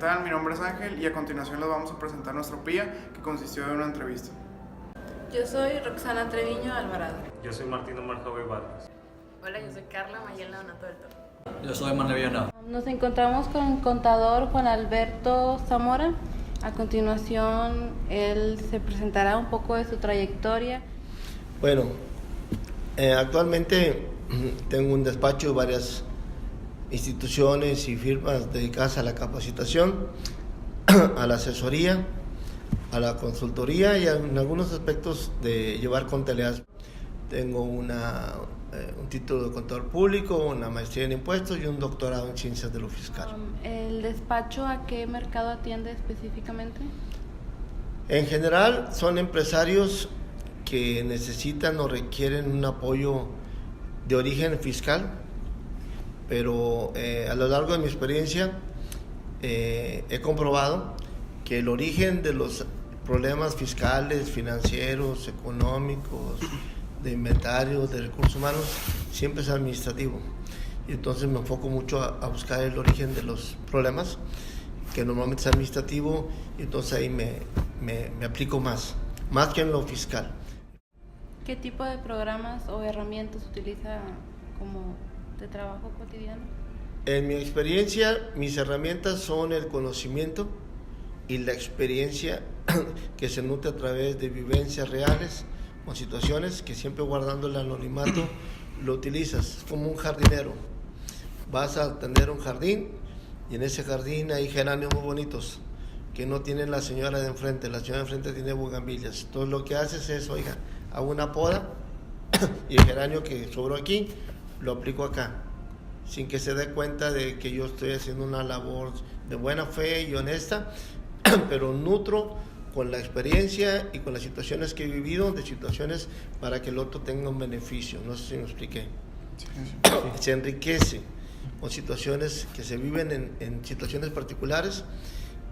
tal? Mi nombre es Ángel y a continuación les vamos a presentar nuestro PIA, que consistió en una entrevista. Yo soy Roxana Treviño Alvarado. Yo soy Martín Omar Javier Vargas. Hola, yo soy Carla Mayela Donato del Toro. Yo soy Manuel Villanueva. Nos encontramos con el contador Juan Alberto Zamora. A continuación, él se presentará un poco de su trayectoria. Bueno, actualmente tengo un despacho de varias instituciones y firmas dedicadas a la capacitación, a la asesoría, a la consultoría y en algunos aspectos de llevar contabilidad. Tengo un título de contador público, una maestría en impuestos y un doctorado en ciencias de lo fiscal. ¿El despacho a qué mercado atiende específicamente? En general son empresarios que necesitan o requieren un apoyo de origen fiscal, pero a lo largo de mi experiencia he comprobado que el origen de los problemas fiscales, financieros, económicos, de inventario, de recursos humanos, siempre es administrativo. Y entonces me enfoco mucho a buscar el origen de los problemas, que normalmente es administrativo, y entonces ahí me aplico más que en lo fiscal. ¿Qué tipo de programas o herramientas utiliza como de trabajo cotidiano? En mi experiencia, mis herramientas son el conocimiento y la experiencia que se nutre a través de vivencias reales o situaciones que siempre guardando el anonimato lo utilizas. Es como un jardinero. Vas a atender un jardín y en ese jardín hay geranios muy bonitos que no tiene la señora de enfrente. La señora de enfrente tiene bugambillas. Entonces lo que haces es, oiga, hago una poda y el geranio que sobró aquí lo aplico acá, sin que se dé cuenta de que yo estoy haciendo una labor de buena fe y honesta, pero nutro con la experiencia y con las situaciones que he vivido, de situaciones para que el otro tenga un beneficio. No sé si me expliqué. Sí. Se enriquece con situaciones que se viven en situaciones particulares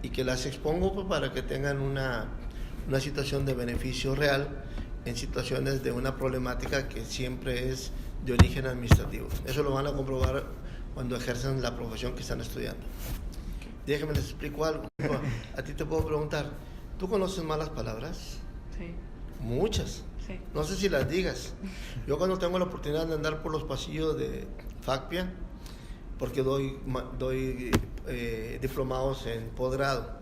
y que las expongo pues, para que tengan una situación de beneficio real en situaciones de una problemática que siempre es de origen administrativo. Eso lo van a comprobar cuando ejerzan la profesión que están estudiando. Déjenme les explico algo. A ti te puedo preguntar, ¿tú conoces malas palabras? Sí. Muchas. Sí. No sé si las digas. Yo cuando tengo la oportunidad de andar por los pasillos de FACPIA, porque doy diplomados en posgrado,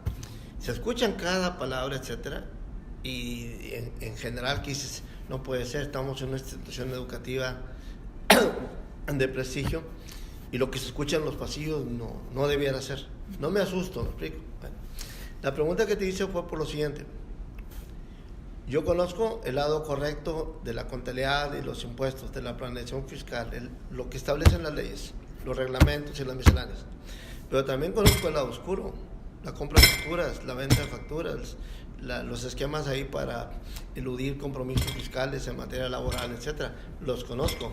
se escuchan cada palabra, etcétera, y en general que dices, no puede ser, estamos en una institución educativa de prestigio y lo que se escucha en los pasillos no debiera ser. No me asusto, ¿me explico? Bueno, la pregunta que te hice fue por lo siguiente. Yo conozco el lado correcto de la contabilidad y los impuestos, de la planeación fiscal, lo que establecen las leyes, los reglamentos y las misceláneas. Pero también conozco el lado oscuro, la compra de facturas, la venta de facturas, los esquemas ahí para eludir compromisos fiscales en materia laboral, etcétera. Los conozco.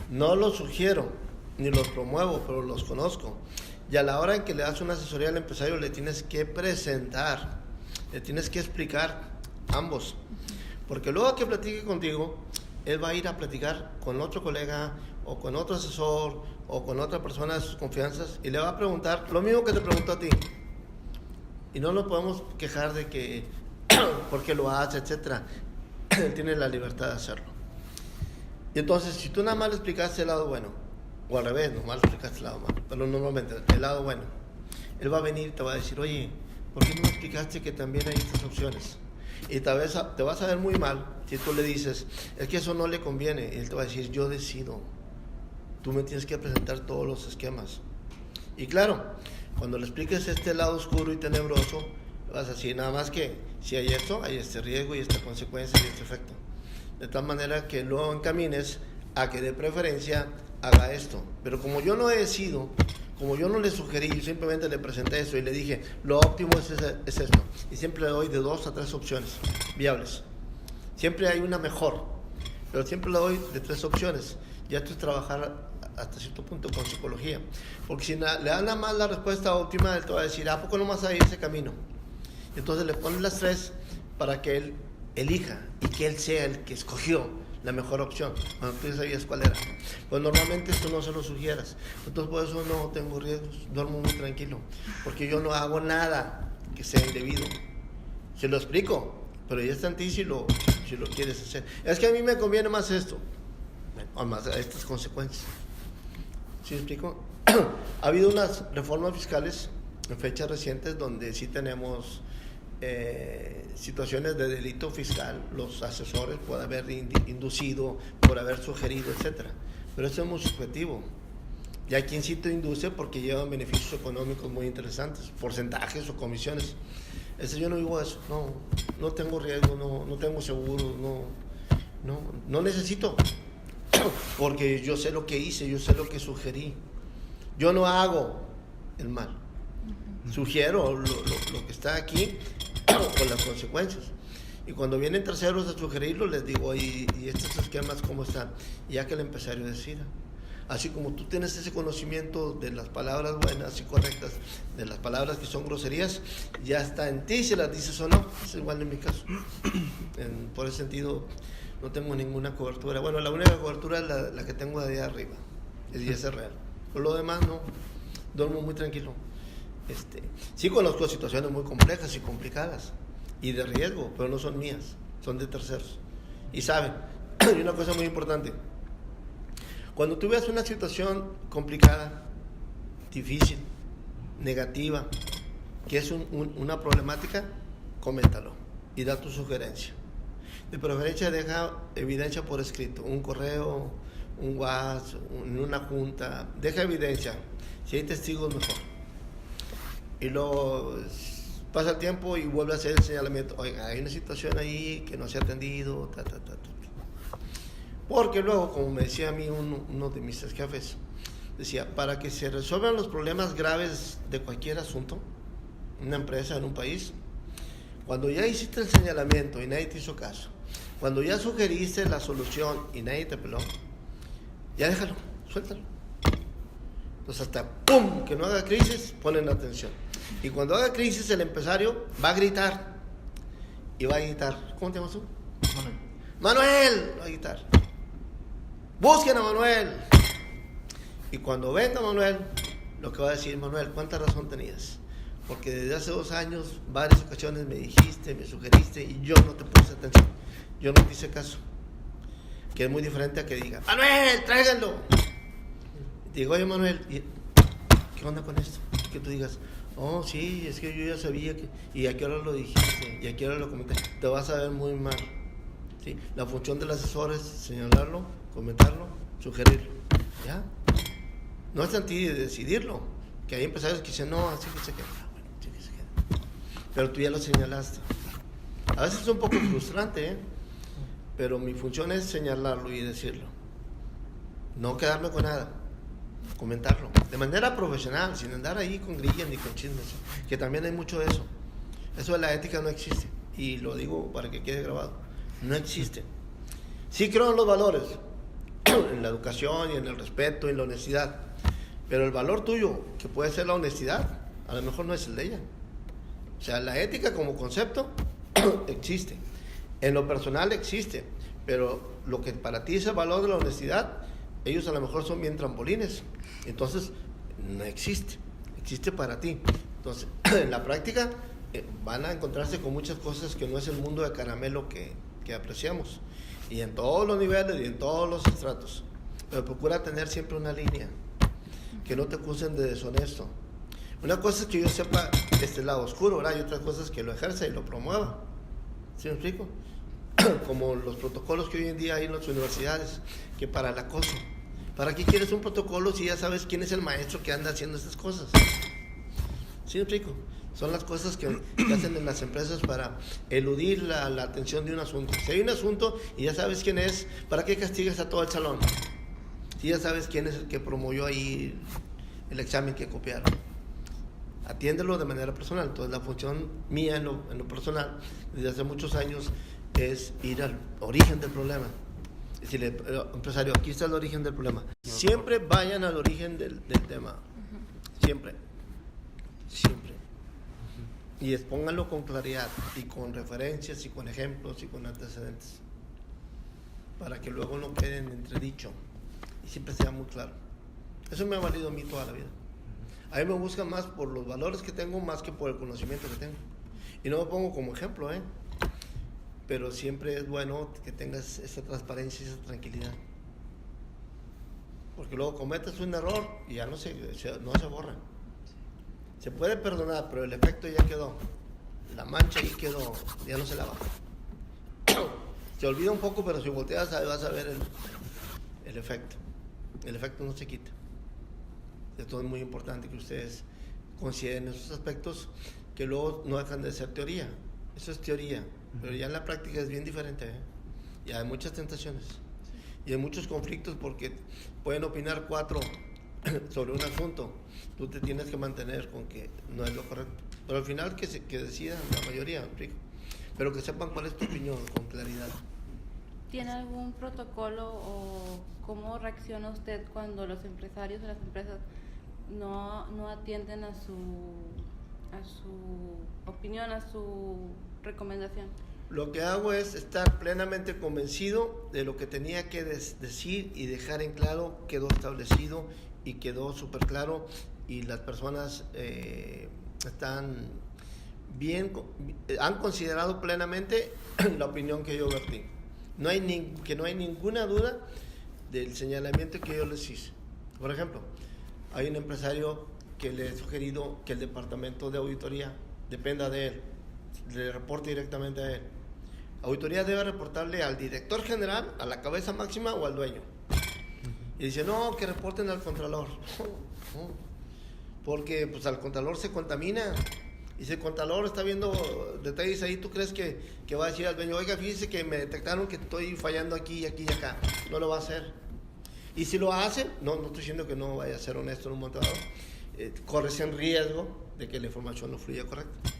No los sugiero ni los promuevo, pero los conozco. Y a la hora en que le das una asesoría al empresario le tienes que presentar, le tienes que explicar ambos. Porque luego que platique contigo, él va a ir a platicar con otro colega o con otro asesor o con otra persona de sus confianzas y le va a preguntar lo mismo que te preguntó a ti. Y no nos podemos quejar de que por qué lo hace, etcétera. Él tiene la libertad de hacerlo. Y entonces, si tú nada más le explicaste el lado bueno, o al revés, nomás le explicaste el lado malo, pero normalmente el lado bueno, él va a venir y te va a decir, oye, ¿por qué no me explicaste que también hay estas opciones? Y tal vez te vas a ver muy mal si tú le dices, es que eso no le conviene. Y él te va a decir, yo decido. Tú me tienes que presentar todos los esquemas. Y claro, cuando le expliques este lado oscuro y tenebroso, vas a decir, nada más que si hay esto, hay este riesgo y esta consecuencia y este efecto. De tal manera que lo encamines a que de preferencia haga esto. Pero como yo no he decidido, como yo no le sugerí, yo simplemente le presenté eso y le dije, lo óptimo es esto. Y siempre le doy de 2 a 3 opciones viables. Siempre hay una mejor, pero siempre le doy de 3 opciones. Ya esto es trabajar hasta cierto punto con psicología. Porque si le dan nada más la respuesta óptima, él te va a decir, ¿a poco no vas a ir ese camino? Entonces le pones las 3 para que él elija y que él sea el que escogió la mejor opción, cuando tú ya sabías cuál era. Pues normalmente esto no se lo sugieras. Entonces por eso no tengo riesgos, duermo muy tranquilo, porque yo no hago nada que sea indebido. Se lo explico, pero ya está en ti si lo quieres hacer. Es que a mí me conviene más esto, o más estas consecuencias. ¿Sí me explico? Ha habido unas reformas fiscales en fechas recientes donde sí tenemos situaciones de delito fiscal, los asesores por haber inducido, por haber sugerido, etcétera. Pero eso es muy subjetivo. Y hay quien sí te induce porque llevan beneficios económicos muy interesantes, porcentajes o comisiones. Yo no digo eso, no tengo riesgo, no tengo seguro, no necesito, porque yo sé lo que hice, yo sé lo que sugerí. Yo no hago el mal, sugiero lo que está aquí con las consecuencias. Y cuando vienen terceros a sugerirlo, les digo, y estos esquemas cómo están, ya que el empresario decida. Así como tú tienes ese conocimiento de las palabras buenas y correctas, de las palabras que son groserías, ya está en ti si las dices o no. Es igual en mi caso. Por ese sentido, no tengo ninguna cobertura. Bueno, la única cobertura es la que tengo de ahí arriba, y esa es real. Por lo demás, no, duermo muy tranquilo. Sí conozco situaciones muy complejas y complicadas y de riesgo, pero no son mías, son de terceros. Y saben, y una cosa muy importante, cuando tú veas una situación complicada, difícil, negativa, que es una problemática, coméntalo y da tu sugerencia. De preferencia deja evidencia por escrito, un correo, un WhatsApp, en una junta, deja evidencia. Si hay testigos, mejor. Y luego pasa el tiempo y vuelve a hacer el señalamiento. Oiga, hay una situación ahí que no se ha atendido, Porque luego, como me decía a mí uno de mis jefes, decía, para que se resuelvan los problemas graves de cualquier asunto, en una empresa, en un país, cuando ya hiciste el señalamiento y nadie te hizo caso, cuando ya sugeriste la solución y nadie te peló, ya déjalo, suéltalo. Entonces hasta ¡pum! Que no haga crisis, ponen atención. Y cuando haga crisis el empresario va a gritar. Y va a gritar, ¿cómo te llamas tú? Manuel, va a gritar. Busquen a Manuel. Y cuando venga Manuel, lo que va a decir, Manuel, ¿cuánta razón tenías? Porque desde hace 2 años, varias ocasiones me dijiste, me sugeriste y yo no te puse atención. Yo no te hice caso. Que es muy diferente a que diga, Manuel, tráiganlo. Y digo, oye Manuel, ¿qué onda con esto? Que tú digas, oh sí, es que yo ya sabía que, y a qué hora lo dijiste, y a qué hora lo comenté. Te vas a ver muy mal. ¿Sí? La función del asesor es señalarlo, comentarlo, sugerirlo. ¿Ya? No es en ti de decidirlo. Que hay empresarios que dicen, no, así que se queda. Bueno, así que se queda. Pero tú ya lo señalaste. A veces es un poco frustrante, pero mi función es señalarlo y decirlo. No quedarme con nada. Comentarlo. De manera profesional, sin andar ahí con grillas ni con chismes. Que también hay mucho de eso. Eso de la ética no existe. Y lo digo para que quede grabado. No existe. Sí creo en los valores. En la educación y en el respeto y en la honestidad. Pero el valor tuyo, que puede ser la honestidad, a lo mejor no es el de ella. O sea, la ética como concepto existe. En lo personal existe. Pero lo que para ti es el valor de la honestidad, ellos a lo mejor son bien trampolines. Entonces, no existe. Existe para ti. Entonces, en la práctica, van a encontrarse con muchas cosas que no es el mundo de caramelo que apreciamos. Y en todos los niveles y en todos los estratos. Pero procura tener siempre una línea. Que no te acusen de deshonesto. Una cosa es que yo sepa este lado oscuro, ¿verdad? Y otra cosa es que lo ejerza y lo promueva. ¿Sí me explico? Como los protocolos que hoy en día hay en las universidades, que para el acoso. ¿Para qué quieres un protocolo si ya sabes quién es el maestro que anda haciendo estas cosas? ¿Sí me explico? Son las cosas que hacen en las empresas para eludir la atención de un asunto. Si hay un asunto y ya sabes quién es, ¿para qué castigas a todo el salón? Si ya sabes quién es el que promovió ahí el examen que copiaron. Atiéndelo de manera personal. Entonces la función mía en lo personal, desde hace muchos años, es ir al origen del problema. Es decir, empresario, aquí está el origen del problema. Siempre vayan al origen del tema. Siempre. Siempre. Y expónganlo con claridad y con referencias y con ejemplos y con antecedentes. para que luego no quede en entredicho y siempre sea muy claro. Eso me ha valido a mí toda la vida. A mí me buscan más por los valores que tengo más que por el conocimiento que tengo. Y no me pongo como ejemplo, pero siempre es bueno que tengas esa transparencia y esa tranquilidad. Porque luego cometes un error y ya no se borra. Se puede perdonar, pero el efecto ya quedó. La mancha ahí quedó, ya no se lava. Se olvida un poco, pero si volteas vas a ver el efecto. El efecto no se quita. Esto es muy importante que ustedes consideren esos aspectos que luego no dejan de ser teoría. Eso es teoría, pero ya en la práctica es bien diferente. Y hay muchas tentaciones. Y hay muchos conflictos porque pueden opinar 4 sobre un asunto. Tú te tienes que mantener con que no es lo correcto. Pero al final que decidan la mayoría, rico. Pero que sepan cuál es tu opinión con claridad. ¿Tiene algún protocolo o cómo reacciona usted cuando los empresarios o las empresas no atienden a su opinión, a su recomendación? Lo que hago es estar plenamente convencido de lo que tenía que decir y dejar en claro, quedó establecido y quedó súper claro y las personas están bien, han considerado plenamente la opinión que yo vertí. No hay ninguna duda del señalamiento que yo les hice. Por ejemplo, hay un empresario que le he sugerido que el departamento de auditoría dependa de él, le reporte directamente a él. Auditoría debe reportarle al director general, a la cabeza máxima o al dueño. Y dice, no, que reporten al contralor. No, porque pues al contralor se contamina. Y si el contralor está viendo detalles ahí, ¿tú crees que va a decir al dueño, oiga, fíjese que me detectaron que estoy fallando aquí, aquí y acá? No lo va a hacer. Y si lo hace, no estoy diciendo que no vaya a ser honesto en un momento dado, corres en riesgo de que la información no fluya correcta.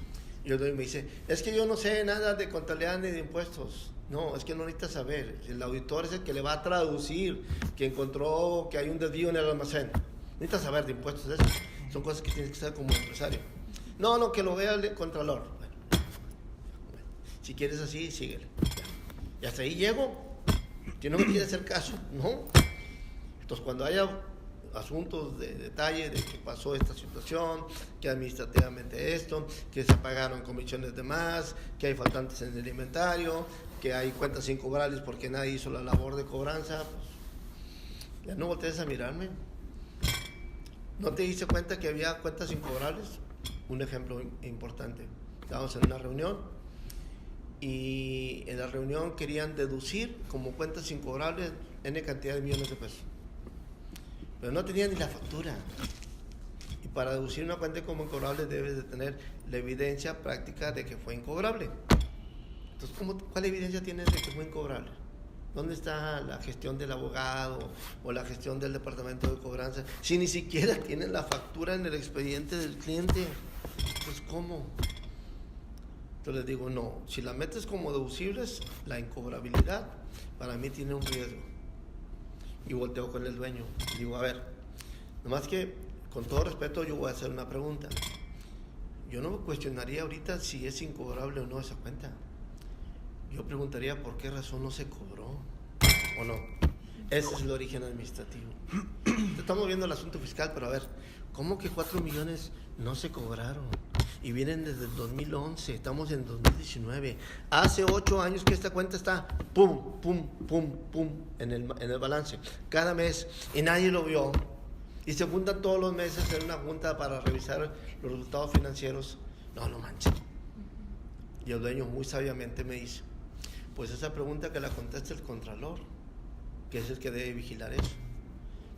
Y el dueño me dice, es que yo no sé nada de contabilidad ni de impuestos. No, es que no necesitas saber. El auditor es el que le va a traducir que encontró que hay un desvío en el almacén. Necesitas saber de impuestos, eso. Son cosas que tienes que saber como empresario. No, que lo vea el contralor. Bueno, si quieres así, síguele. Y hasta ahí llego. Si no me quiere hacer caso, no. Entonces, cuando haya asuntos de detalle de que pasó esta situación, que administrativamente esto, que se pagaron comisiones de más, que hay faltantes en el inventario, que hay cuentas incobrables porque nadie hizo la labor de cobranza, pues ya no voltees a mirarme. ¿No te diste cuenta que había cuentas incobrables? Un ejemplo importante. Estábamos en una reunión y en la reunión querían deducir como cuentas incobrables N cantidad de millones de pesos. Pero no tenían ni la factura. Y para deducir una cuenta como incobrable debes de tener la evidencia práctica de que fue incobrable. Entonces, ¿cuál evidencia tienes de que fue incobrable? ¿Dónde está la gestión del abogado o la gestión del departamento de cobranza? Si ni siquiera tienen la factura en el expediente del cliente. Entonces, ¿cómo? Entonces les digo, no, si la metes como deducibles, la incobrabilidad para mí tiene un riesgo. Y volteo con el dueño. Digo, a ver, nomás que con todo respeto yo voy a hacer una pregunta. Yo no me cuestionaría ahorita si es incobrable o no esa cuenta. Yo preguntaría por qué razón no se cobró o no. Ese es el origen administrativo. Estamos viendo el asunto fiscal, pero a ver, ¿cómo que 4 millones no se cobraron? Y vienen desde el 2011, estamos en 2019. Hace 8 años que esta cuenta está pum, pum, pum, pum en el balance. Cada mes, y nadie lo vio. Y se juntan todos los meses en una junta para revisar los resultados financieros. No manches. Y el dueño muy sabiamente me dice, pues esa pregunta que la conteste el contralor, que es el que debe vigilar eso.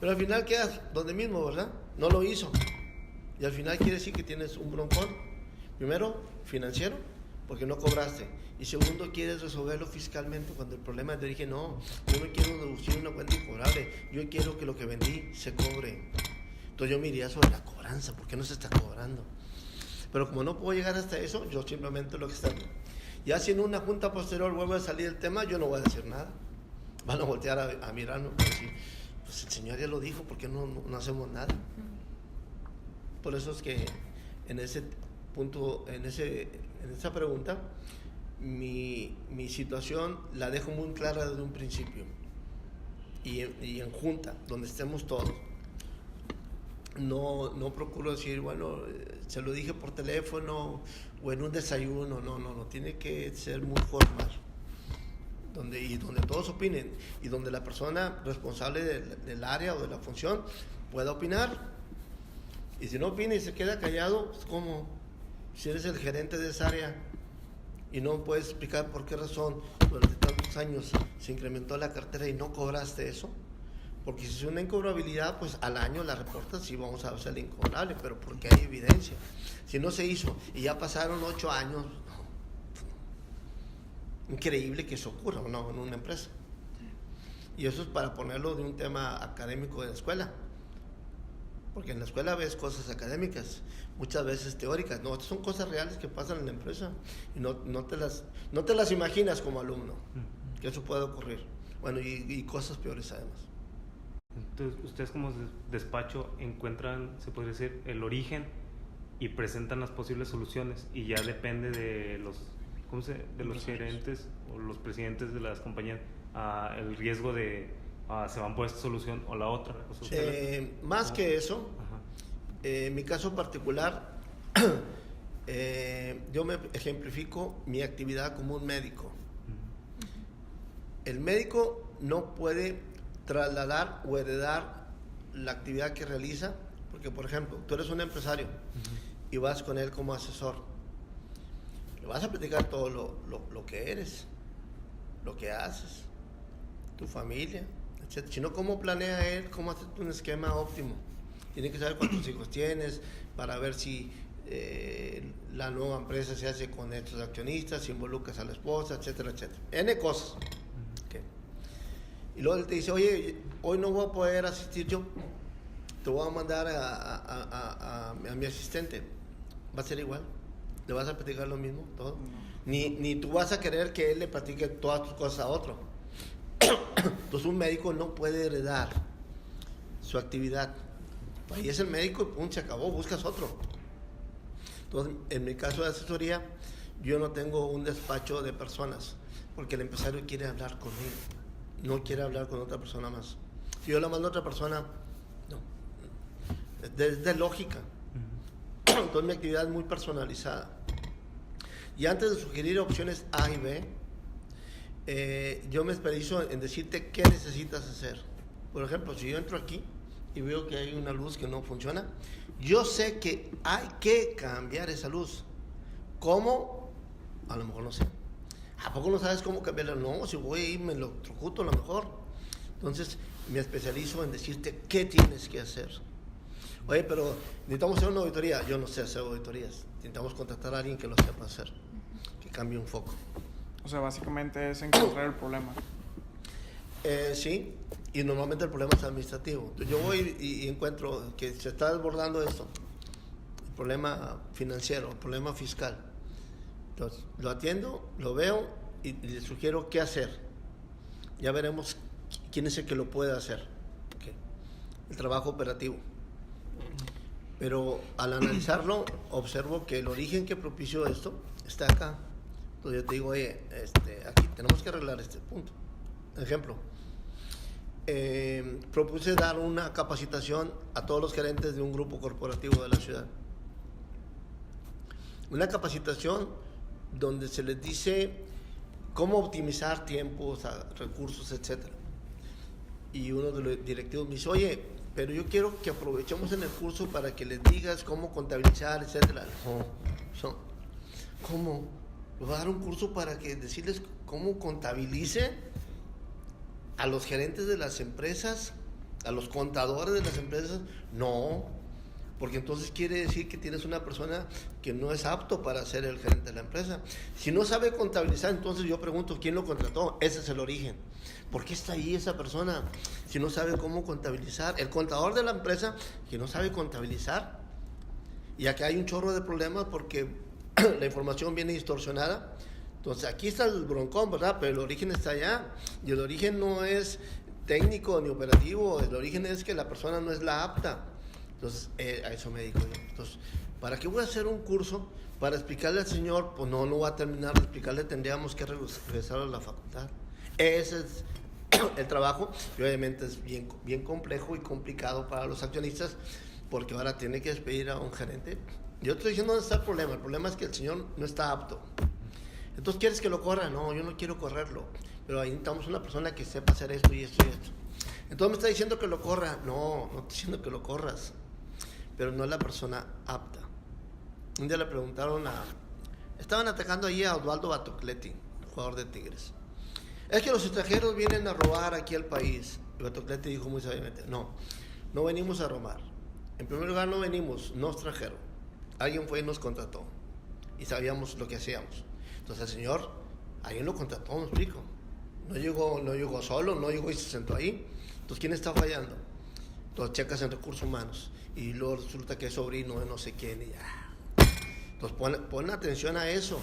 Pero al final quedas donde mismo, ¿verdad? No lo hizo. Y al final quiere decir que tienes un broncón. Primero, financiero, porque no cobraste. Y segundo, quieres resolverlo fiscalmente cuando el problema es de origen. No, yo no quiero deducir una cuenta incobrable. Yo quiero que lo que vendí se cobre. Entonces yo me iría sobre la cobranza. ¿Por qué no se está cobrando? Pero como no puedo llegar hasta eso, yo simplemente lo que está... Ya si en una junta posterior vuelve a salir el tema, yo no voy a decir nada. Van a voltear a mirarnos y decir, pues el señor ya lo dijo, ¿por qué no hacemos nada? Por eso es que en ese punto, en esa pregunta, mi situación la dejo muy clara desde un principio. Y en junta, donde estemos todos. No procuro decir, bueno, se lo dije por teléfono o en un desayuno. No, tiene que ser muy formal. Donde todos opinen y donde la persona responsable del área o de la función pueda opinar. Y si no opina y se queda callado, pues ¿cómo? Si eres el gerente de esa área y no puedes explicar por qué razón durante tantos años se incrementó la cartera y no cobraste eso, porque si es una incobrabilidad, pues al año la reportas y vamos a hacer incobrable, pero porque hay evidencia. Si no se hizo y ya pasaron 8 años, increíble que eso ocurra o no en una empresa. Y eso es para ponerlo de un tema académico de la escuela. Porque en la escuela ves cosas académicas, muchas veces teóricas. No, estas son cosas reales que pasan en la empresa y no te las imaginas como alumno, que eso puede ocurrir. Bueno, y cosas peores además. Entonces, ustedes como despacho encuentran, se podría decir, el origen y presentan las posibles soluciones y ya depende de los gerentes o los presidentes de las compañías el riesgo de se van por esta solución o la otra. Más que eso, en mi caso particular, yo me ejemplifico mi actividad como un médico. El médico no puede trasladar o heredar la actividad que realiza, porque por ejemplo, tú eres un empresario y vas con él como asesor. Le vas a platicar todo lo que eres, lo que haces, tu familia, etc. Sino cómo planea él, cómo hacer un esquema óptimo. Tiene que saber cuántos hijos tienes para ver si la nueva empresa se hace con estos accionistas, si involucras a la esposa, etcétera, etcétera. N cosas. Okay. Y luego él te dice, oye, hoy no voy a poder asistir yo, te voy a mandar a mi asistente. Va a ser igual. ¿Le vas a platicar lo mismo? ¿Todo? Ni tú vas a querer que él le platique todas tus cosas a otro. Entonces un médico no puede heredar su actividad. Ahí es el médico y pum, se acabó, buscas otro. Entonces, en mi caso de asesoría, yo no tengo un despacho de personas, porque el empresario quiere hablar conmigo, no quiere hablar con otra persona más. Si yo le mando a otra persona, no. Es de lógica. Entonces mi actividad es muy personalizada. Y antes de sugerir opciones A y B, yo me especializo en decirte qué necesitas hacer. Por ejemplo, si yo entro aquí y veo que hay una luz que no funciona, yo sé que hay que cambiar esa luz. ¿Cómo? A lo mejor no sé. ¿A poco no sabes cómo cambiarla? No, si voy ahí me lo electrocuto a lo mejor. Entonces me especializo en decirte qué tienes que hacer. Oye, pero necesitamos hacer una auditoría. Yo no sé hacer auditorías. Necesitamos contratar a alguien que lo sepa hacer, que cambie un foco. O sea, básicamente es encontrar el problema. Sí, y normalmente el problema es administrativo. Yo voy y encuentro que se está desbordando esto, el problema financiero, el problema fiscal. Entonces, lo atiendo, lo veo y le sugiero qué hacer. Ya veremos quién es el que lo puede hacer. Okay. El trabajo operativo. Pero al analizarlo, observo que el origen que propició esto está acá. Entonces yo te digo, oye, aquí tenemos que arreglar este punto. Ejemplo, propuse dar una capacitación a todos los gerentes de un grupo corporativo de la ciudad. Una capacitación donde se les dice cómo optimizar tiempos, recursos, etc. Y uno de los directivos me dice, oye, pero yo quiero que aprovechemos en el curso para que les digas cómo contabilizar, etc. ¿Cómo? ¿Va a dar un curso para que decirles cómo contabilice a los gerentes de las empresas, a los contadores de las empresas? No, porque entonces quiere decir que tienes una persona que no es apto para ser el gerente de la empresa. Si no sabe contabilizar, entonces yo pregunto, ¿quién lo contrató? Ese es el origen. ¿Por qué está ahí esa persona si no sabe cómo contabilizar? El contador de la empresa que no sabe contabilizar. Y acá hay un chorro de problemas porque la información viene distorsionada. Entonces aquí está el broncón, ¿verdad? Pero el origen está allá. Y el origen no es técnico ni operativo. El origen es que la persona no es la apta. Entonces a eso me dedico yo. Entonces ¿Para qué voy a hacer un curso para explicarle al señor? Pues no voy a terminar de explicarle, tendríamos que regresar a la facultad. Ese es el trabajo, y obviamente es bien complejo y complicado para los accionistas, porque ahora tiene que despedir a un gerente. Yo estoy diciendo dónde está el problema es que el señor no está apto. Entonces, ¿quieres que lo corra? No, yo no quiero correrlo, pero ahí necesitamos una persona que sepa hacer esto y esto y esto. Entonces me está diciendo que lo corra. No estoy diciendo que lo corras, pero no es la persona apta. Un día le preguntaron estaban atacando ahí a Osvaldo Batocletti, jugador de Tigres. Es que los extranjeros vienen a robar aquí al país. Y Batocletti dijo muy sabiamente, no venimos a robar. En primer lugar, no venimos, no extranjero. Alguien fue y nos contrató y sabíamos lo que hacíamos. Entonces el señor, alguien lo contrató, me explico. No llegó solo, no llegó y se sentó ahí. Entonces, ¿quién está fallando? Entonces checas en recursos humanos y luego resulta que es sobrino de no sé quién y ya. Entonces pon atención a eso,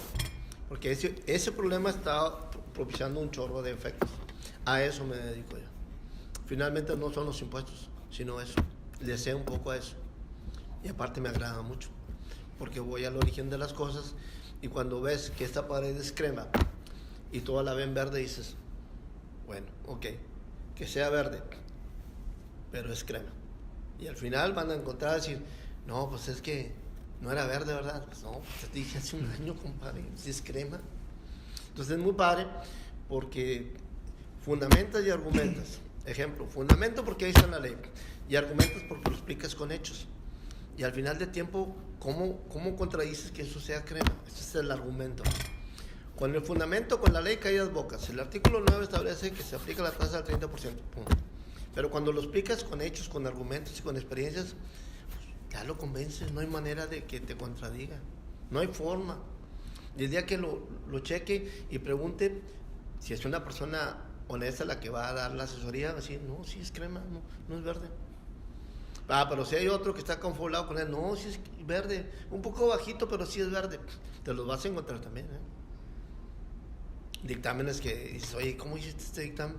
porque ese problema está propiciando un chorro de efectos. A eso me dedico yo. Finalmente no son los impuestos, sino eso. Le sé un poco a eso. Y aparte me agrada mucho, porque voy al origen de las cosas, y cuando ves que esta pared es crema y toda la ven verde, dices, bueno, ok, que sea verde, pero es crema. Y al final van a encontrar a decir, no, pues es que no era verde, ¿verdad? Pues no, pues te dije hace un año, compadre, si es crema. Entonces es muy padre porque fundamentas y argumentas. Ejemplo, fundamento porque ahí está en la ley, y argumentas porque lo explicas con hechos. Y al final de tiempo, ¿cómo contradices que eso sea crema? Ese es el argumento. Con el fundamento, con la ley, caídas bocas. El artículo 9 establece que se aplica la tasa del 30%. Pum. Pero cuando lo explicas con hechos, con argumentos y con experiencias, ya lo convences, no hay manera de que te contradiga, no hay forma. Y el día que lo cheque y pregunte, si es una persona honesta la que va a dar la asesoría, va a decir, no, sí es crema, no es verde. Pero si hay otro que está confabulado con él, no, sí es verde, un poco bajito, pero sí es verde, te los vas a encontrar también, Dictámenes que dices, oye, ¿cómo hiciste este dictamen?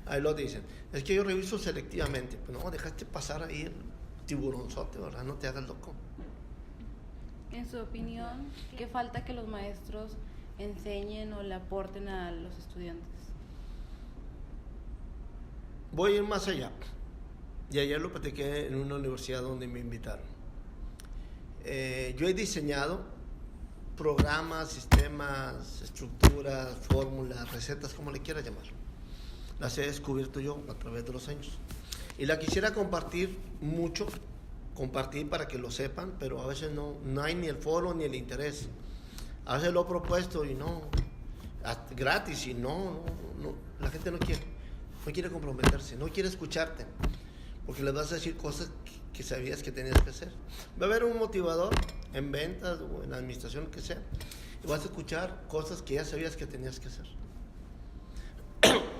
Ahí lo dicen, es que yo reviso selectivamente. Pues no, dejaste pasar ahí el tiburonzote, ¿verdad? No te hagas loco. En su opinión, ¿qué falta que los maestros enseñen o le aporten a los estudiantes? Voy a ir más allá. Y ayer lo platiqué en una universidad donde me invitaron. Yo he diseñado programas, sistemas, estructuras, fórmulas, recetas, como le quieras llamar. Las he descubierto yo a través de los años. Y la quisiera compartir mucho, compartir para que lo sepan, pero a veces no hay ni el foro ni el interés. A veces lo he propuesto y no, gratis, y no, la gente no quiere comprometerse, no quiere escucharte, porque les vas a decir cosas que sabías que tenías que hacer. Va a haber un motivador en ventas o en administración, que sea, y vas a escuchar cosas que ya sabías que tenías que hacer.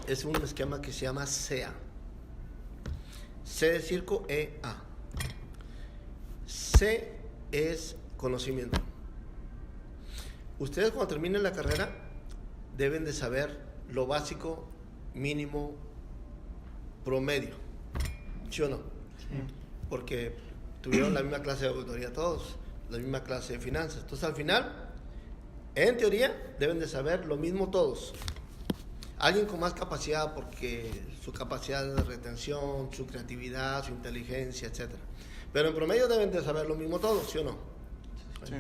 Es un esquema que se llama CEA. C de circo, E-A. C es conocimiento. Ustedes cuando terminen la carrera deben de saber lo básico, mínimo, promedio. ¿Sí o no? Sí. Porque tuvieron la misma clase de auditoría todos, la misma clase de finanzas. Entonces al final, en teoría, deben de saber lo mismo todos. Alguien con más capacidad, porque su capacidad de retención, su creatividad, su inteligencia, etc. Pero en promedio deben de saber lo mismo todos, ¿sí o no? Sí.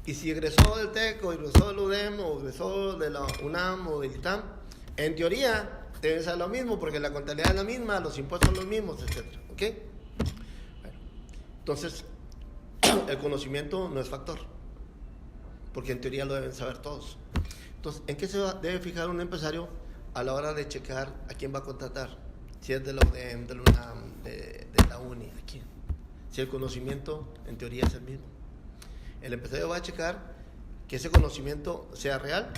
Y si egresó del TEC, o egresó del UDEM, o egresó de la UNAM o del ITAM, en teoría deben saber lo mismo, porque la contabilidad es la misma, los impuestos son los mismos, etc. ¿Ok? Bueno, entonces, el conocimiento no es factor, porque en teoría lo deben saber todos. Entonces, ¿en qué se debe fijar un empresario a la hora de checar a quién va a contratar? Si es de la UDEM, de la UNAM, de la UNI, ¿a quién? Si el conocimiento en teoría es el mismo. El empresario va a checar que ese conocimiento sea real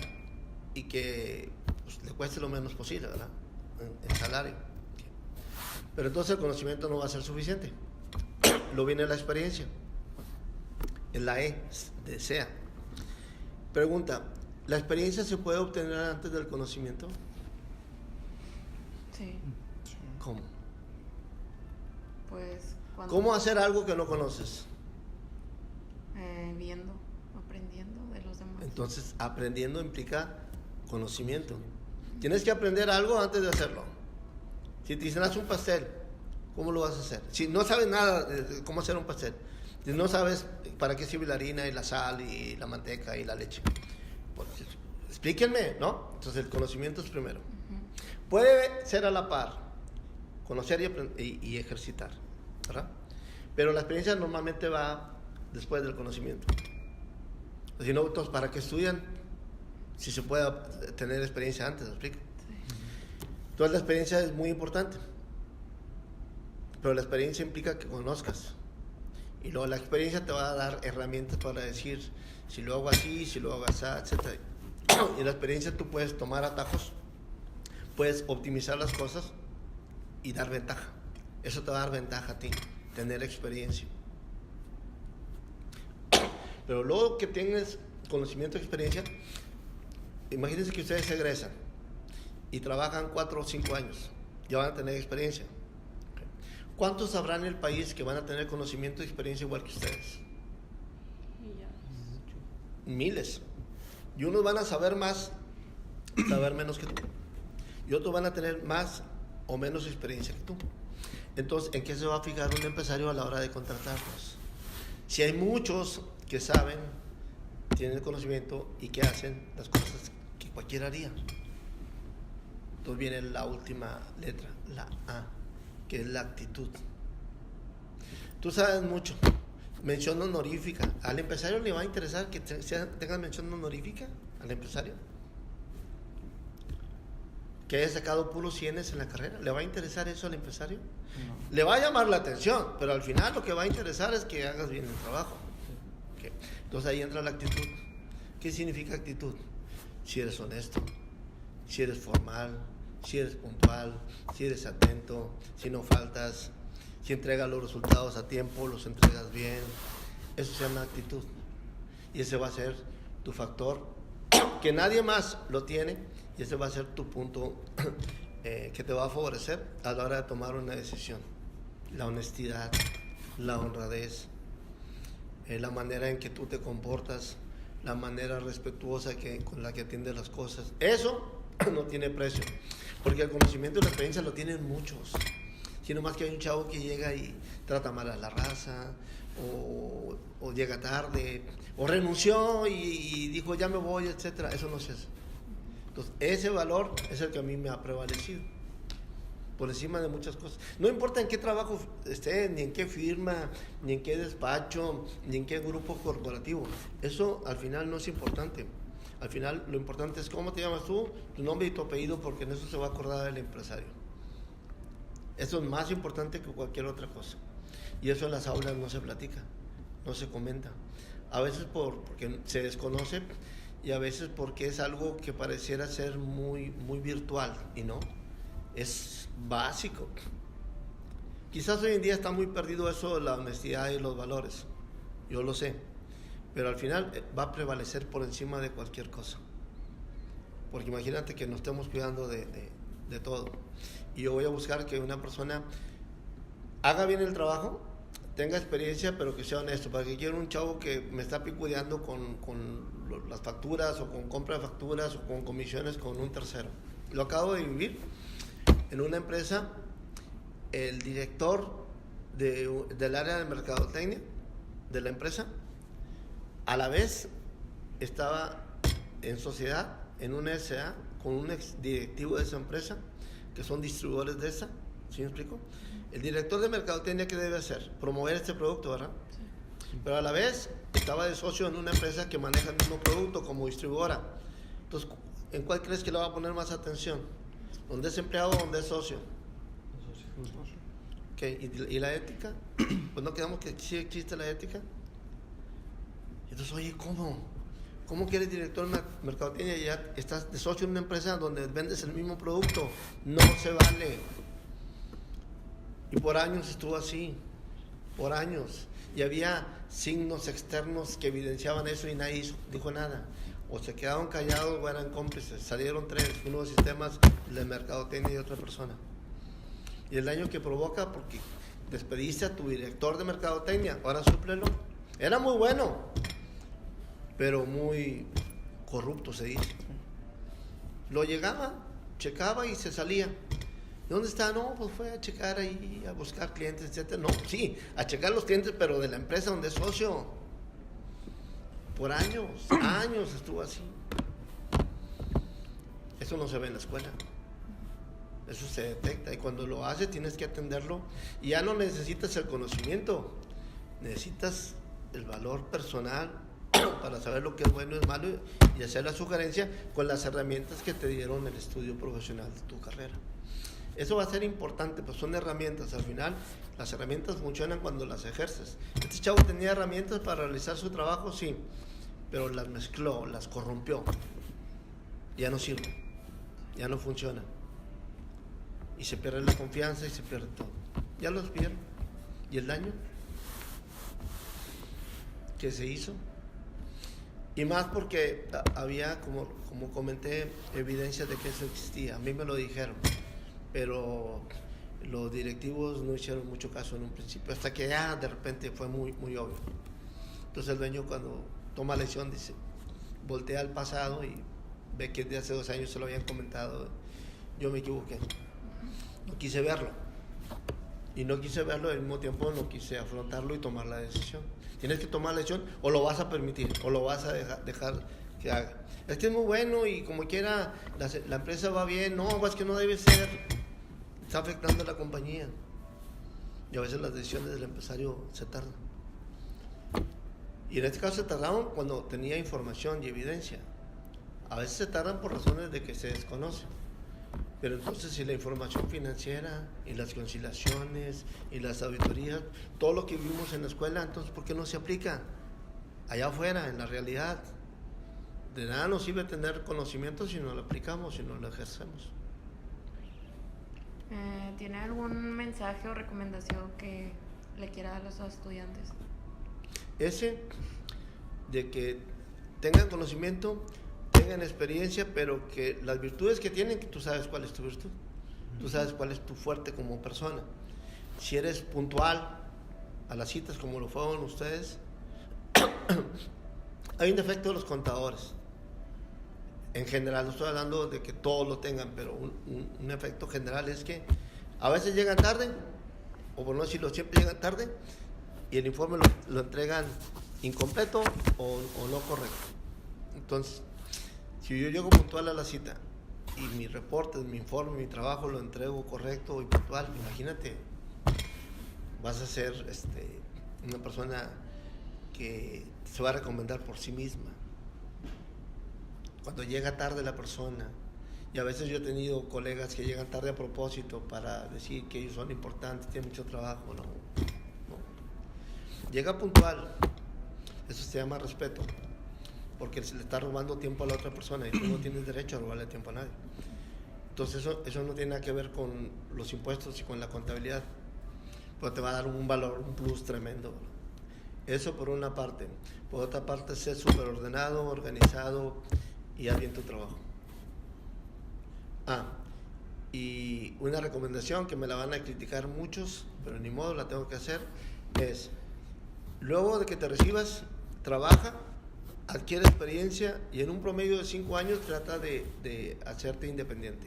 y que pues, le cueste lo menos posible, ¿verdad? El salario. Pero entonces el conocimiento no va a ser suficiente. Lo viene la experiencia. En la E de SEA. Pregunta, ¿la experiencia se puede obtener antes del conocimiento? Sí. ¿Cómo? Pues cuando... ¿Cómo hacer algo que no conoces? aprendiendo de los demás. Entonces, aprendiendo implica conocimiento. Tienes que aprender algo antes de hacerlo. Si te dicen, haz un pastel, ¿cómo lo vas a hacer? Si no sabes nada de cómo hacer un pastel, si no sabes para qué sirve la harina y la sal y la manteca y la leche, pues, explíquenme, ¿no? Entonces, el conocimiento es primero. Puede ser a la par, conocer y ejercitar, ¿verdad? Pero la experiencia normalmente va después del conocimiento. Si no, entonces, ¿para qué estudian? Si se puede tener experiencia antes, ¿me explico? Entonces, la experiencia es muy importante. Pero la experiencia implica que conozcas. Y luego la experiencia te va a dar herramientas para decir, si lo hago así, si lo hago así, etc. Y en la experiencia tú puedes tomar atajos, puedes optimizar las cosas y dar ventaja. Eso te va a dar ventaja a ti, tener experiencia. Pero luego que tienes conocimiento y experiencia, imagínense que ustedes se egresan y trabajan 4 o 5 años, ya van a tener experiencia. ¿Cuántos habrá en el país que van a tener conocimiento y experiencia igual que ustedes? Miles. Y unos van a saber más, saber menos que tú. Y otros van a tener más o menos experiencia que tú. Entonces, ¿en qué se va a fijar un empresario a la hora de contratarlos? Si hay muchos que saben, tienen el conocimiento y que hacen las cosas que cualquiera haría. Entonces viene la última letra, la A, que es la actitud. Tú sabes mucho. Mención honorífica. ¿Al empresario le va a interesar que tengas mención honorífica? ¿Al empresario? Que haya sacado puros 100 en la carrera. ¿Le va a interesar eso al empresario? No. Le va a llamar la atención, pero al final lo que va a interesar es que hagas bien el trabajo. Okay. Entonces ahí entra la actitud. ¿Qué significa actitud? Si eres honesto, si eres formal, si eres puntual, si eres atento, si no faltas, si entregas los resultados a tiempo, los entregas bien. Eso se llama actitud. Y ese va a ser tu factor, que nadie más lo tiene, y ese va a ser tu punto que te va a favorecer a la hora de tomar una decisión. La honestidad, la honradez, la manera en que tú te comportas, la manera respetuosa con la que atiendes las cosas. Eso no tiene precio, porque el conocimiento y la experiencia lo tienen muchos. Sino más que hay un chavo que llega y trata mal a la raza, o llega tarde, o renunció y dijo ya me voy, etcétera. Eso no se hace. Entonces, ese valor es el que a mí me ha prevalecido, por encima de muchas cosas. No importa en qué trabajo esté, ni en qué firma, ni en qué despacho, ni en qué grupo corporativo. Eso al final no es importante. Al final lo importante es cómo te llamas tú, tu nombre y tu apellido, porque en eso se va a acordar el empresario. Eso es más importante que cualquier otra cosa. Y eso en las aulas no se platica, no se comenta. A veces porque se desconoce, y a veces porque es algo que pareciera ser muy, muy virtual, y no, es básico. Quizás hoy en día está muy perdido eso de la honestidad y los valores, yo lo sé, pero al final va a prevalecer por encima de cualquier cosa. Porque imagínate que nos estemos cuidando de todo, y yo voy a buscar que una persona haga bien el trabajo, tenga experiencia, pero que sea honesto, para que quiero un chavo que me está picudeando con las facturas, o con compra de facturas, o con comisiones con un tercero. Lo acabo de vivir en una empresa. El director del área de mercadotecnia de la empresa, a la vez estaba en sociedad, en una SA, con un ex directivo de esa empresa, que son distribuidores de esa. ¿Sí me explico? El director de mercadotecnia, ¿qué debe hacer? Promover este producto, ¿verdad? Sí. Pero a la vez estaba de socio en una empresa que maneja el mismo producto como distribuidora. Entonces, ¿en cuál crees que le va a poner más atención? ¿Dónde es empleado o dónde es socio? Socio. Okay. ¿Y la ética? Pues no quedamos que sí existe la ética. Entonces, oye, ¿Cómo que eres director de mercadotecnia y ya estás de socio en una empresa donde vendes el mismo producto? No se vale. Y por años estuvo así, por años. Y había signos externos que evidenciaban eso y nadie dijo nada. O se quedaron callados o eran cómplices. Salieron 3, uno de sistemas, el de mercadotecnia y otra persona. Y el daño que provoca porque despediste a tu director de mercadotecnia, ahora súplelo. Era muy bueno, pero muy corrupto se dice. Lo llegaba, checaba y se salía. ¿Dónde está? No, pues fue a checar ahí, a buscar clientes, etcétera. No, sí, a checar los clientes, pero de la empresa donde es socio. Por años estuvo así. Eso no se ve en la escuela. Eso se detecta y cuando lo haces tienes que atenderlo y ya no necesitas el conocimiento, necesitas el valor personal para saber lo que es bueno y es malo y hacer la sugerencia con las herramientas que te dieron el estudio profesional de tu carrera. Eso va a ser importante, pues son herramientas. Al final, las herramientas funcionan cuando las ejerces. Este chavo tenía herramientas para realizar su trabajo, sí, pero las mezcló, las corrompió. Ya no sirve, ya no funciona. Y se pierde la confianza y se pierde todo. Ya los vieron. ¿Y el daño que se hizo? Y más porque había, como comenté, evidencias de que eso existía. A mí me lo dijeron, pero los directivos no hicieron mucho caso en un principio, hasta que ya de repente fue muy, muy obvio. Entonces el dueño, cuando toma lección, dice, voltea al pasado y ve que de hace 2 años se lo habían comentado. Yo me equivoqué. No quise verlo. Y no quise verlo, al mismo tiempo no quise afrontarlo y tomar la decisión. Tienes que tomar la decisión, o lo vas a permitir, o lo vas a dejar que haga. Es que es muy bueno y como quiera, la empresa va bien. No, es que no debe ser. Está afectando a la compañía. Y a veces las decisiones del empresario se tardan. Y en este caso se tardaron cuando tenía información y evidencia. A veces se tardan por razones de que se desconoce. Pero entonces si la información financiera y las conciliaciones y las auditorías, todo lo que vimos en la escuela, entonces ¿por qué no se aplica allá afuera, en la realidad? De nada nos sirve tener conocimiento si no lo aplicamos, si no lo ejercemos. ¿Tiene algún mensaje o recomendación que le quiera dar a los estudiantes? Ese, de que tengan conocimiento, tengan experiencia, pero que las virtudes que tienen, que tú sabes cuál es tu virtud, tú sabes cuál es tu fuerte como persona. Si eres puntual a las citas como lo fueron ustedes, hay un defecto de los contadores. En general, no estoy hablando de que todos lo tengan, pero un efecto general es que a veces llegan tarde, o por no decirlo, siempre llegan tarde, y el informe lo entregan incompleto o no correcto. Entonces, si yo llego puntual a la cita y mi reporte, mi informe, mi trabajo lo entrego correcto y puntual, imagínate, vas a ser una persona que se va a recomendar por sí misma. Cuando llega tarde la persona, y a veces yo he tenido colegas que llegan tarde a propósito para decir que ellos son importantes, tienen mucho trabajo, no. Llega puntual, eso se llama respeto, porque se le está robando tiempo a la otra persona y tú no tienes derecho a robarle tiempo a nadie. Entonces eso no tiene nada que ver con los impuestos y con la contabilidad, pero te va a dar un valor, un plus tremendo. Eso por una parte. Por otra parte, ser súper ordenado, organizado y haz bien tu trabajo. Y una recomendación que me la van a criticar muchos, pero ni modo, la tengo que hacer, es, luego de que te recibas, trabaja, adquiere experiencia y en un promedio de 5 años trata de hacerte independiente.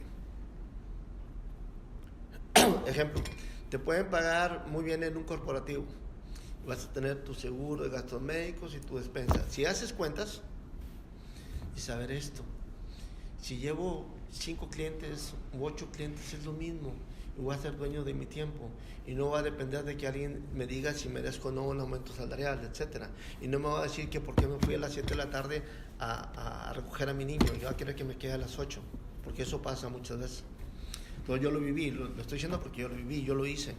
Ejemplo, te pueden pagar muy bien en un corporativo, vas a tener tu seguro de gastos médicos y tu despensa. Si haces cuentas y saber esto, si llevo 5 clientes u 8 clientes es lo mismo, y voy a ser dueño de mi tiempo y no va a depender de que alguien me diga si merezco o no un aumento salarial, etcétera, y no me va a decir que por qué me fui a las 7 de la tarde a recoger a mi niño, yo va a querer que me quede a las 8, porque eso pasa muchas veces. Entonces yo lo viví, lo estoy diciendo porque yo lo viví, yo lo hice.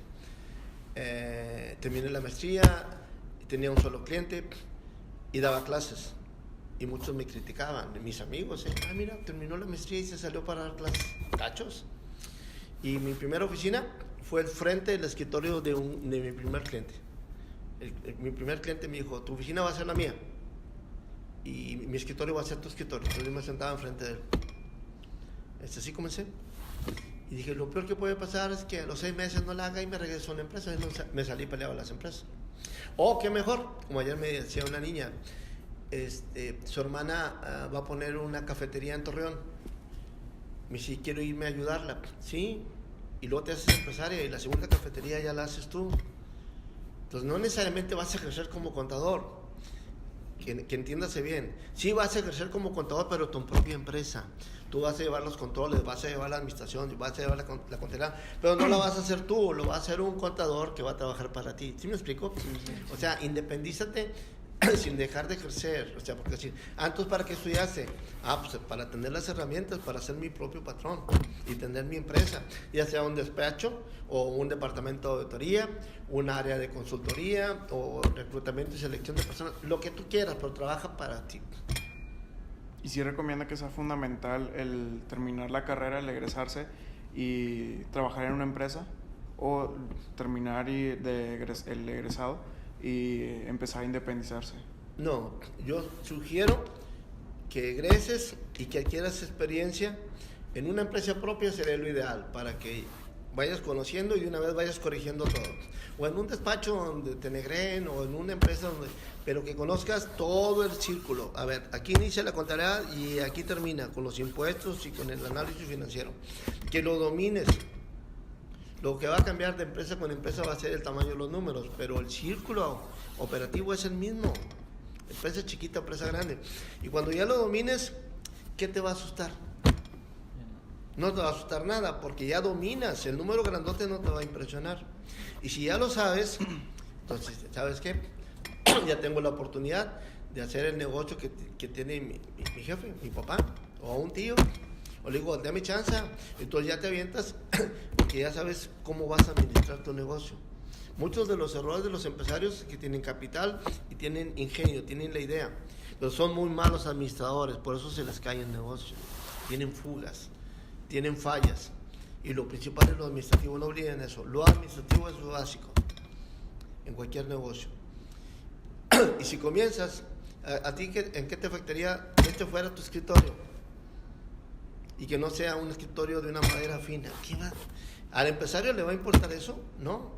Terminé la maestría, tenía un solo cliente y daba clases, y muchos me criticaban, mis amigos, mira, terminó la maestría y se salió para dar clases, cachos. Y mi primera oficina fue el frente del escritorio de mi primer cliente. Mi primer cliente me dijo, tu oficina va a ser la mía y mi escritorio va a ser tu escritorio. Entonces yo me sentaba enfrente de él. Así comencé. Y dije, lo peor que puede pasar es que a los 6 meses no la haga y me regreso a una empresa. Y me salí peleado a las empresas. O qué mejor, como ayer me decía una niña, su hermana va a poner una cafetería en Torreón. Me dice, quiero irme a ayudarla. Sí, y luego te haces empresaria y la segunda cafetería ya la haces tú. Entonces no necesariamente vas a ejercer como contador. Que entiéndase bien. Sí vas a ejercer como contador, pero tu propia empresa. Tú vas a llevar los controles, vas a llevar la administración, vas a llevar la contabilidad, pero no la vas a hacer tú, lo va a hacer un contador que va a trabajar para ti. ¿Sí me explico? O sea, independízate sin dejar de ejercer. O sea, porque si, entonces ¿para qué estudiaste? Pues para tener las herramientas para ser mi propio patrón y tener mi empresa, ya sea un despacho o un departamento de auditoría, un área de consultoría o reclutamiento y selección de personas, lo que tú quieras, pero trabaja para ti. Y sí recomienda que sea fundamental el terminar la carrera, el egresarse y trabajar en una empresa, o terminar el egresado y empezar a independizarse. No, yo sugiero que egreses y que adquieras experiencia en una empresa propia. Sería lo ideal para que vayas conociendo y de una vez vayas corrigiendo todo, o en un despacho donde te negren, o en una empresa donde, pero que conozcas todo el círculo. A ver, aquí inicia la contabilidad y aquí termina con los impuestos y con el análisis financiero, que lo domines. Lo que va a cambiar de empresa con empresa va a ser el tamaño de los números, pero el círculo operativo es el mismo. Empresa chiquita, empresa grande. Y cuando ya lo domines, ¿qué te va a asustar? No te va a asustar nada, porque ya dominas. El número grandote no te va a impresionar. Y si ya lo sabes, entonces, ¿sabes qué? Ya tengo la oportunidad de hacer el negocio que tiene mi jefe, mi papá, o un tío. O le digo, dame chance. Entonces ya te avientas, porque ya sabes cómo vas a administrar tu negocio. Muchos de los errores de los empresarios que tienen capital y tienen ingenio, tienen la idea, pero son muy malos administradores, por eso se les cae el negocio. Tienen fugas, tienen fallas, y lo principal es lo administrativo. No olviden eso. Lo administrativo es lo básico en cualquier negocio. Y si comienzas, ¿a ti en qué te afectaría que este fuera tu escritorio? Y que no sea un escritorio de una madera fina. ¿Qué va? ¿Al empresario le va a importar eso? No.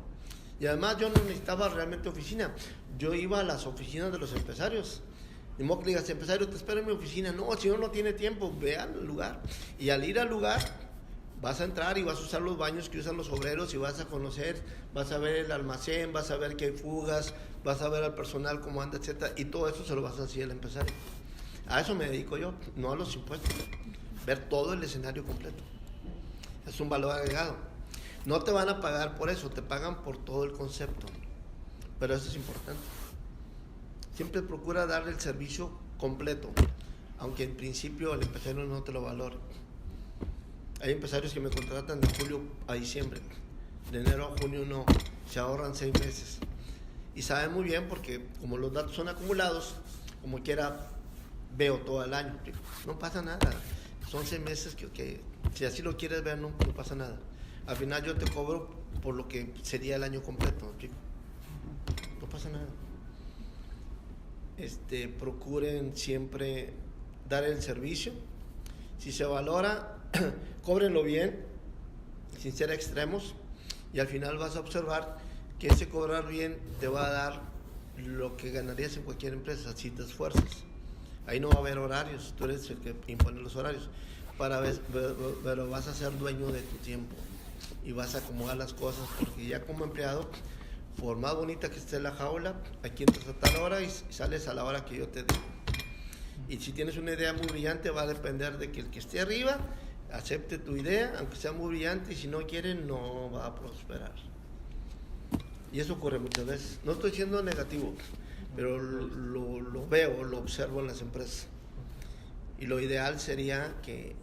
Y además yo no necesitaba realmente oficina. Yo iba a las oficinas de los empresarios. Ni modo que le digas, empresario, te espero en mi oficina. No, si uno no tiene tiempo, ve al lugar. Y al ir al lugar, vas a entrar y vas a usar los baños que usan los obreros y vas a conocer, vas a ver el almacén, vas a ver que hay fugas, vas a ver al personal cómo anda, etcétera. Y todo eso se lo vas a decir al empresario. A eso me dedico yo, no a los impuestos. Ver todo el escenario completo. Es un valor agregado. No te van a pagar por eso, te pagan por todo el concepto. Pero eso es importante. Siempre procura darle el servicio completo, aunque en principio el empresario no te lo valore. Hay empresarios que me contratan de julio a diciembre, de enero a junio no, se ahorran 6 meses. Y saben muy bien porque como los datos son acumulados, como quiera veo todo el año. No pasa nada, son 6 meses que si así lo quieres ver no pasa nada. Al final yo te cobro por lo que sería el año completo, no pasa nada. Procuren siempre dar el servicio. Si se valora, cóbrenlo bien, sin ser extremos, y al final vas a observar que ese cobrar bien te va a dar lo que ganarías en cualquier empresa si te esfuerzas. Ahí no va a haber horarios, tú eres el que impone los horarios, pero vas a ser dueño de tu tiempo y vas a acomodar las cosas, porque ya como empleado, por más bonita que esté la jaula, aquí entras a tal hora y sales a la hora que yo te digo. Y si tienes una idea muy brillante, va a depender de que el que esté arriba acepte tu idea, aunque sea muy brillante, y si no quiere, no va a prosperar. Y eso ocurre muchas veces. No estoy siendo negativo, pero lo veo, lo observo en las empresas. Y lo ideal sería que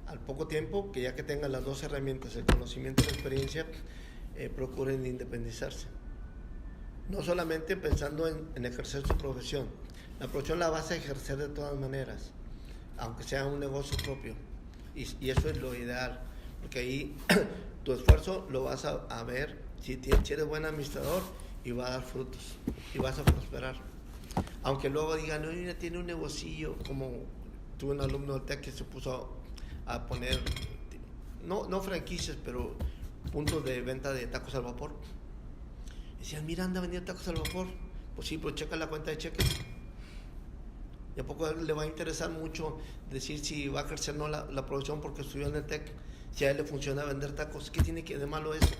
al poco tiempo, que ya que tengan las dos herramientas, el conocimiento y la experiencia, procuren independizarse. No solamente pensando en ejercer su profesión. La profesión la vas a ejercer de todas maneras, aunque sea un negocio propio. Y eso es lo ideal, porque ahí tu esfuerzo lo vas a ver si eres buen administrador y va a dar frutos y vas a prosperar. Aunque luego digan, no, mira, tiene un negocillo, como tuve un alumno del TEC que se puso a poner, no franquicias, pero puntos de venta de tacos al vapor. Decían, mira, anda vendiendo tacos al vapor. Pues sí, pero checa la cuenta de cheques. ¿Y a poco le va a interesar mucho decir si va a crecer o no la producción porque estudió en el TEC? Si a él le funciona vender tacos, ¿qué tiene que de malo eso?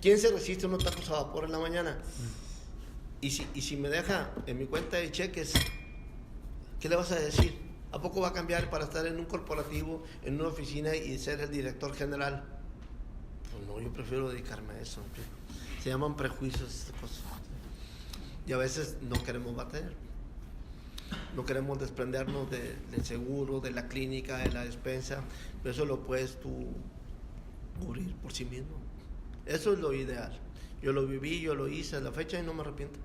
¿Quién se resiste a unos tacos a vapor en la mañana? Y si me deja en mi cuenta de cheques, ¿qué le vas a decir? ¿A poco va a cambiar para estar en un corporativo, en una oficina y ser el director general? Pues no, yo prefiero dedicarme a eso. Se llaman prejuicios estas cosas. Y a veces no queremos batallar. No queremos desprendernos del seguro, de la clínica, de la despensa. Pero eso lo puedes tú cubrir por sí mismo. Eso es lo ideal. Yo lo viví, yo lo hice a la fecha y no me arrepiento.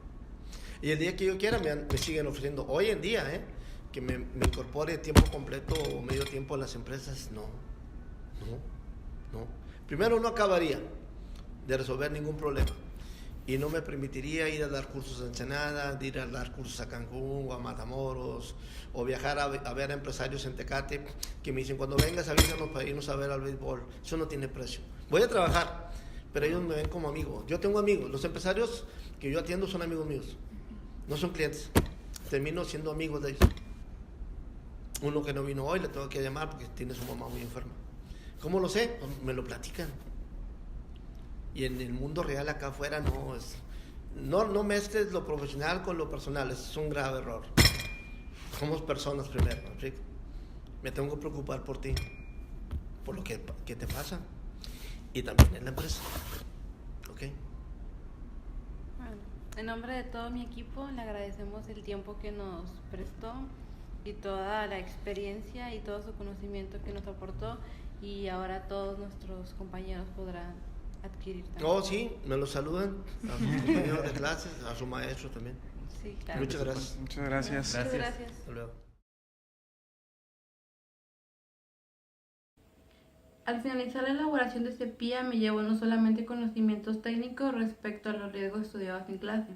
Y el día que yo quiera me siguen ofreciendo. Hoy en día, que me incorpore tiempo completo o medio tiempo a las empresas, no. Primero, no acabaría de resolver ningún problema. Y no me permitiría ir a dar cursos a Ensenada, de ir a dar cursos a Cancún o a Matamoros, o viajar a ver a empresarios en Tecate que me dicen, cuando vengas avísanos para irnos a ver al béisbol. Eso no tiene precio. Voy a trabajar, pero ellos me ven como amigo. Yo tengo amigos. Los empresarios que yo atiendo son amigos míos. No son clientes. Termino siendo amigos de ellos. Uno que no vino hoy le tengo que llamar porque tiene su mamá muy enferma. ¿Cómo lo sé? Me lo platican. Y en el mundo real acá afuera no mezcles lo profesional con lo personal. Es un grave error. Somos personas primero, ¿sí? Me tengo que preocupar por ti, por lo que te pasa. Y también en la empresa. ¿Ok? Bueno, en nombre de todo mi equipo le agradecemos el tiempo que nos prestó y toda la experiencia y todo su conocimiento que nos aportó, y ahora todos nuestros compañeros podrán adquirir también. Oh, sí, me lo saludan a sus compañeros de clases, a su maestro también. Sí, claro. Muchas gracias. Muchas gracias. Muchas gracias. Hasta luego. Al finalizar la elaboración de este PIA me llevó no solamente conocimientos técnicos respecto a los riesgos estudiados en clase,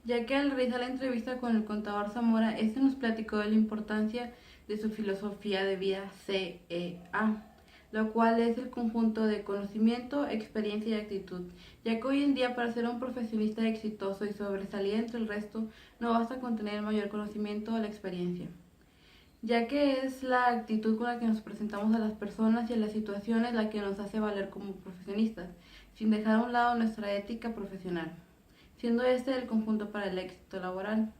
ya que al realizar la entrevista con el contador Zamora, este nos platicó de la importancia de su filosofía de vida CEA, lo cual es el conjunto de conocimiento, experiencia y actitud, ya que hoy en día para ser un profesionista exitoso y sobresalir entre el resto no basta con tener mayor conocimiento o la experiencia, ya que es la actitud con la que nos presentamos a las personas y a las situaciones la que nos hace valer como profesionistas, sin dejar a un lado nuestra ética profesional, siendo este el conjunto para el éxito laboral.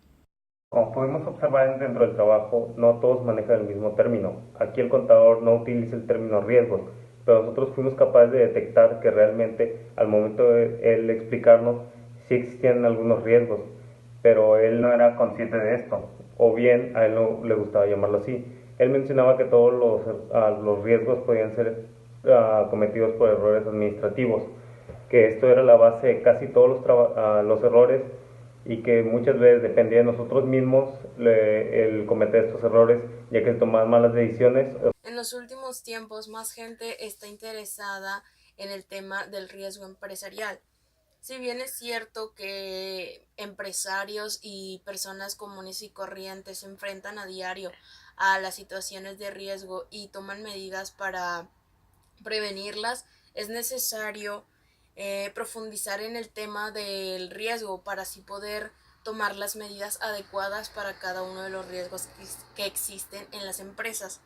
Como podemos observar dentro del trabajo, no todos manejan el mismo término. Aquí el contador no utiliza el término riesgos, pero nosotros fuimos capaces de detectar que realmente al momento de él explicarnos sí existían algunos riesgos, pero él no era consciente de esto, o bien a él no le gustaba llamarlo así. Él mencionaba que todos los riesgos podían ser cometidos por errores administrativos, que esto era la base de casi todos los errores, y que muchas veces dependía de nosotros mismos el cometer estos errores, ya que tomaban malas decisiones. En los últimos tiempos, más gente está interesada en el tema del riesgo empresarial. Si bien es cierto que empresarios y personas comunes y corrientes se enfrentan a diario a las situaciones de riesgo y toman medidas para prevenirlas, es necesario profundizar en el tema del riesgo para así poder tomar las medidas adecuadas para cada uno de los riesgos que existen en las empresas.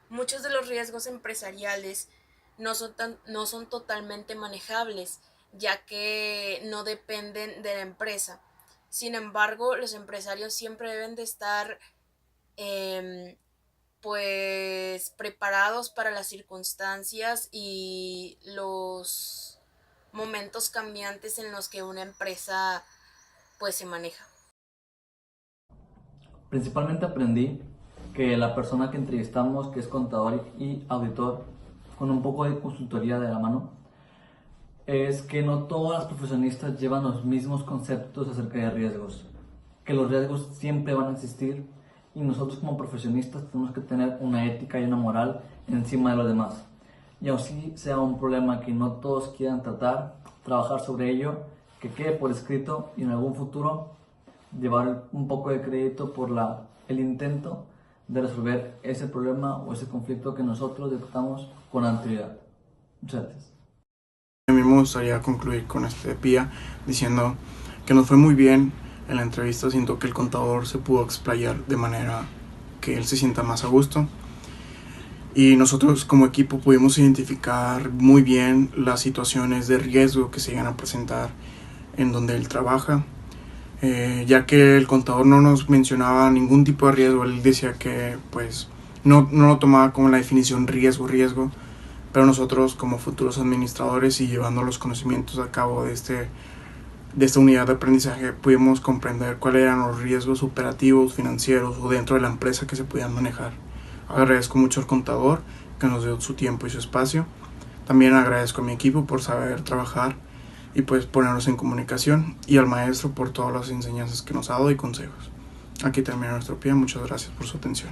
Muchos de los riesgos empresariales no son totalmente manejables, ya que no dependen de la empresa. Sin embargo, los empresarios siempre deben de estar pues preparados para las circunstancias y los momentos cambiantes en los que una empresa pues se maneja. Principalmente aprendí que la persona que entrevistamos, que es contador y auditor, con un poco de consultoría de la mano, es que no todas las profesionistas llevan los mismos conceptos acerca de riesgos, que los riesgos siempre van a existir y nosotros como profesionistas tenemos que tener una ética y una moral encima de lo demás. Y así sea un problema que no todos quieran trabajar sobre ello, que quede por escrito y en algún futuro llevar un poco de crédito por el intento de resolver ese problema o ese conflicto que nosotros detectamos con anterioridad. Muchas gracias. A mí me gustaría concluir con este PIA diciendo que nos fue muy bien en la entrevista. Siento que el contador se pudo explayar de manera que él se sienta más a gusto. Y nosotros como equipo pudimos identificar muy bien las situaciones de riesgo que se iban a presentar en donde él trabaja, ya que el contador no nos mencionaba ningún tipo de riesgo. Él decía que pues no lo tomaba como la definición riesgo, pero nosotros como futuros administradores y llevando los conocimientos a cabo de esta unidad de aprendizaje pudimos comprender cuáles eran los riesgos operativos, financieros o dentro de la empresa que se podían manejar. Agradezco mucho al contador que nos dio su tiempo y su espacio. También agradezco a mi equipo por saber trabajar y pues ponernos en comunicación, y al maestro por todas las enseñanzas que nos ha dado y consejos. Aquí termina nuestro PIA. Muchas gracias por su atención.